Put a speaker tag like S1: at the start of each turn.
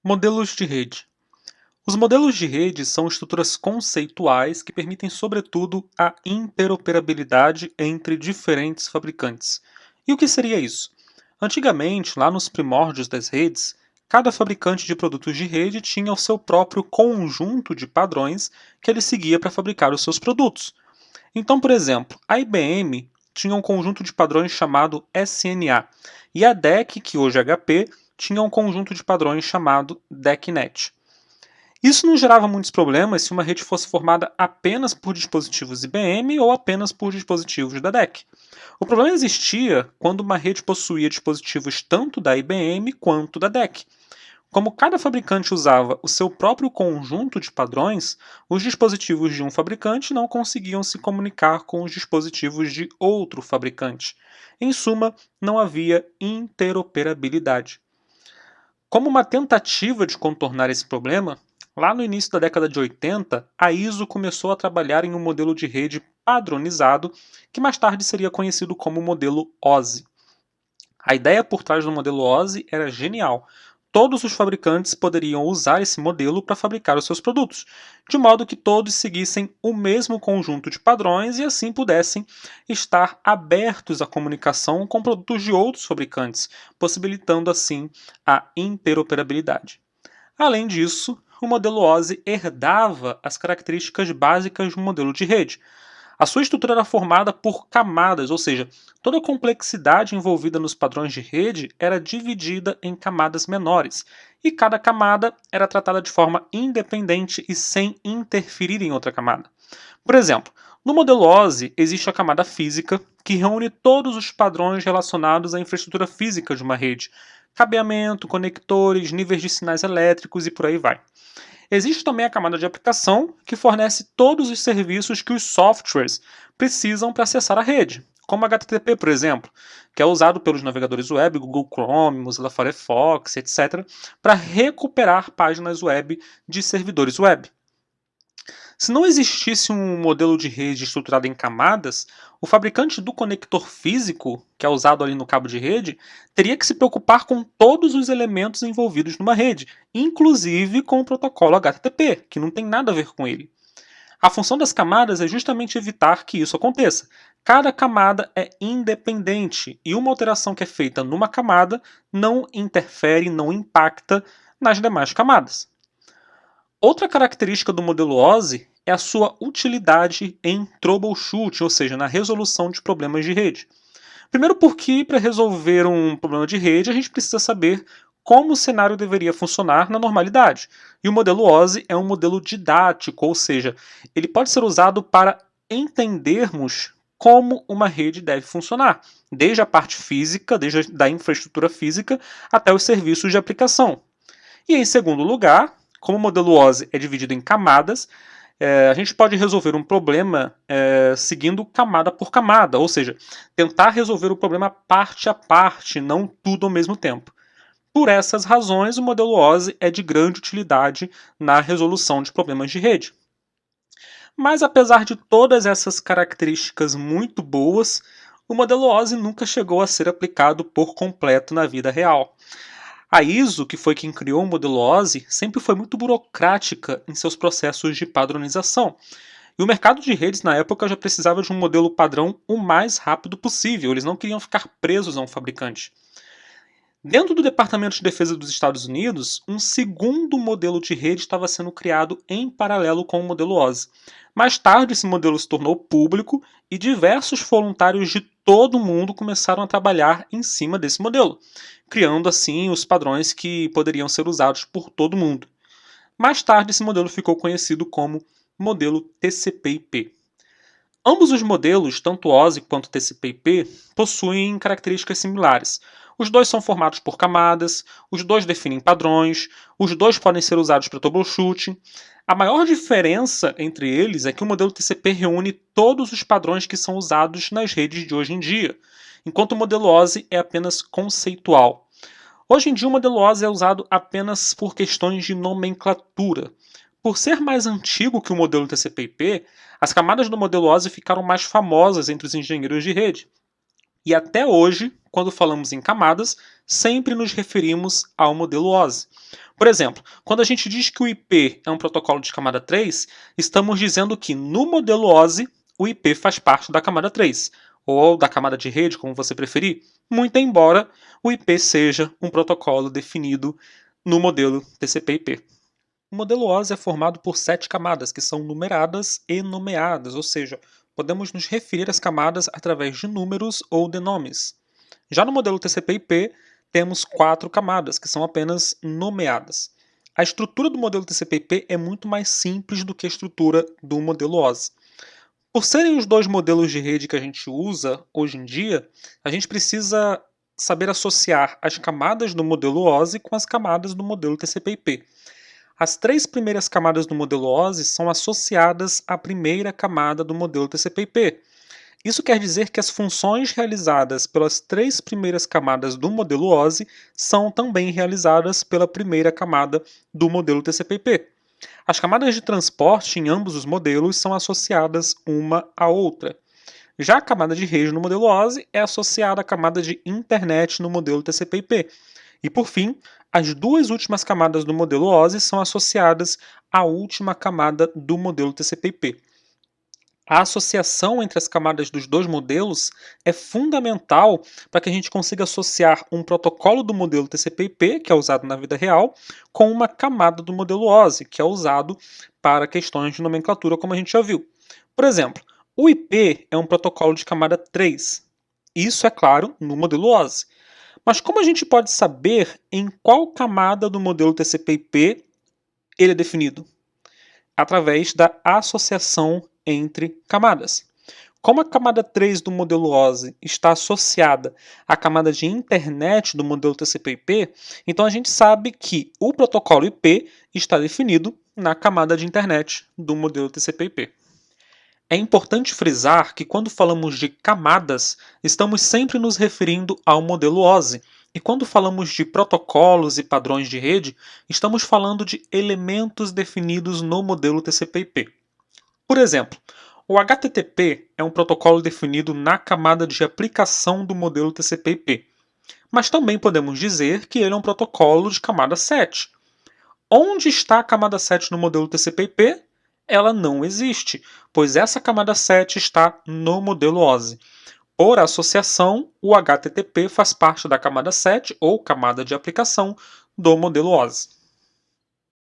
S1: Modelos de rede. Os modelos de rede são estruturas conceituais que permitem, sobretudo, a interoperabilidade entre diferentes fabricantes. E o que seria isso? Antigamente, lá nos primórdios das redes, cada fabricante de produtos de rede tinha o seu próprio conjunto de padrões que ele seguia para fabricar os seus produtos. Então, por exemplo, a IBM tinha um conjunto de padrões chamado SNA, e a DEC, que hoje é HP, tinha um conjunto de padrões chamado DECnet. Isso não gerava muitos problemas se uma rede fosse formada apenas por dispositivos IBM ou apenas por dispositivos da DEC. O problema existia quando uma rede possuía dispositivos tanto da IBM quanto da DEC. Como cada fabricante usava o seu próprio conjunto de padrões, os dispositivos de um fabricante não conseguiam se comunicar com os dispositivos de outro fabricante. Em suma, não havia interoperabilidade. Como uma tentativa de contornar esse problema, lá no início da década de 80, a ISO começou a trabalhar em um modelo de rede padronizado, que mais tarde seria conhecido como modelo OSI. A ideia por trás do modelo OSI era genial. Todos os fabricantes poderiam usar esse modelo para fabricar os seus produtos, de modo que todos seguissem o mesmo conjunto de padrões e assim pudessem estar abertos à comunicação com produtos de outros fabricantes, possibilitando assim a interoperabilidade. Além disso, o modelo OSI herdava as características básicas de um modelo de rede. A sua estrutura era formada por camadas, ou seja, toda a complexidade envolvida nos padrões de rede era dividida em camadas menores, e cada camada era tratada de forma independente e sem interferir em outra camada. Por exemplo, no modelo OSI existe a camada física, que reúne todos os padrões relacionados à infraestrutura física de uma rede, cabeamento, conectores, níveis de sinais elétricos e por aí vai. Existe também a camada de aplicação, que fornece todos os serviços que os softwares precisam para acessar a rede, como HTTP, por exemplo, que é usado pelos navegadores web, Google Chrome, Mozilla Firefox, etc., para recuperar páginas web de servidores web. Se não existisse um modelo de rede estruturado em camadas, o fabricante do conector físico, que é usado ali no cabo de rede, teria que se preocupar com todos os elementos envolvidos numa rede, inclusive com o protocolo HTTP, que não tem nada a ver com ele. A função das camadas é justamente evitar que isso aconteça. Cada camada é independente e uma alteração que é feita numa camada não interfere, não impacta nas demais camadas. Outra característica do modelo OSI é a sua utilidade em troubleshoot, ou seja, na resolução de problemas de rede. Primeiro porque, para resolver um problema de rede, a gente precisa saber como o cenário deveria funcionar na normalidade. E o modelo OSI é um modelo didático, ou seja, ele pode ser usado para entendermos como uma rede deve funcionar, desde a parte física, desde a infraestrutura física, até os serviços de aplicação. E em segundo lugar, como o modelo OSI é dividido em camadas, a gente pode resolver um problema seguindo camada por camada, ou seja, tentar resolver o problema parte a parte, não tudo ao mesmo tempo. Por essas razões, o modelo OSI é de grande utilidade na resolução de problemas de rede. Mas apesar de todas essas características muito boas, o modelo OSI nunca chegou a ser aplicado por completo na vida real. A ISO, que foi quem criou o modelo OSI, sempre foi muito burocrática em seus processos de padronização. E o mercado de redes na época já precisava de um modelo padrão o mais rápido possível, eles não queriam ficar presos a um fabricante. Dentro do Departamento de Defesa dos Estados Unidos, um segundo modelo de rede estava sendo criado em paralelo com o modelo OSI. Mais tarde, esse modelo se tornou público e diversos voluntários de todo o mundo começaram a trabalhar em cima desse modelo, criando assim os padrões que poderiam ser usados por todo mundo. Mais tarde, esse modelo ficou conhecido como modelo TCP/IP. Ambos os modelos, tanto OSI quanto TCP/IP, possuem características similares. Os dois são formados por camadas, os dois definem padrões, os dois podem ser usados para troubleshooting. A maior diferença entre eles é que o modelo TCP reúne todos os padrões que são usados nas redes de hoje em dia, enquanto o modelo OSI é apenas conceitual. Hoje em dia o modelo OSI é usado apenas por questões de nomenclatura. Por ser mais antigo que o modelo TCP/IP, as camadas do modelo OSI ficaram mais famosas entre os engenheiros de rede. E até hoje, quando falamos em camadas, sempre nos referimos ao modelo OSI. Por exemplo, quando a gente diz que o IP é um protocolo de camada 3, estamos dizendo que no modelo OSI, o IP faz parte da camada 3, ou da camada de rede, como você preferir, muito embora o IP seja um protocolo definido no modelo TCP/IP. O modelo OSI é formado por 7 camadas, que são numeradas e nomeadas, ou seja, podemos nos referir às camadas através de números ou de nomes. Já no modelo TCP/IP, temos 4 camadas, que são apenas nomeadas. A estrutura do modelo TCP/IP é muito mais simples do que a estrutura do modelo OSI. Por serem os dois modelos de rede que a gente usa hoje em dia, a gente precisa saber associar as camadas do modelo OSI com as camadas do modelo TCP/IP. As 3 primeiras camadas do modelo OSI são associadas à primeira camada do modelo TCP/IP. Isso quer dizer que as funções realizadas pelas 3 primeiras camadas do modelo OSI são também realizadas pela primeira camada do modelo TCP/IP. As camadas de transporte em ambos os modelos são associadas uma à outra. Já a camada de rede no modelo OSI é associada à camada de internet no modelo TCP/IP. E por fim, as duas últimas camadas do modelo OSI são associadas à última camada do modelo TCP/IP. A associação entre as camadas dos dois modelos é fundamental para que a gente consiga associar um protocolo do modelo TCP/IP, que é usado na vida real, com uma camada do modelo OSI, que é usado para questões de nomenclatura, como a gente já viu. Por exemplo, o IP é um protocolo de camada 3. Isso é claro no modelo OSI. Mas como a gente pode saber em qual camada do modelo TCP/IP ele é definido? Através da associação entre camadas. Como a camada 3 do modelo OSI está associada à camada de internet do modelo TCP/IP, então a gente sabe que o protocolo IP está definido na camada de internet do modelo TCP/IP. É importante frisar que quando falamos de camadas, estamos sempre nos referindo ao modelo OSI, e quando falamos de protocolos e padrões de rede, estamos falando de elementos definidos no modelo TCP/IP. Por exemplo, o HTTP é um protocolo definido na camada de aplicação do modelo TCP/IP, mas também podemos dizer que ele é um protocolo de camada 7. Onde está a camada 7 no modelo TCP/IP? Ela não existe, pois essa camada 7 está no modelo OSI. Por associação, o HTTP faz parte da camada 7 ou camada de aplicação do modelo OSI.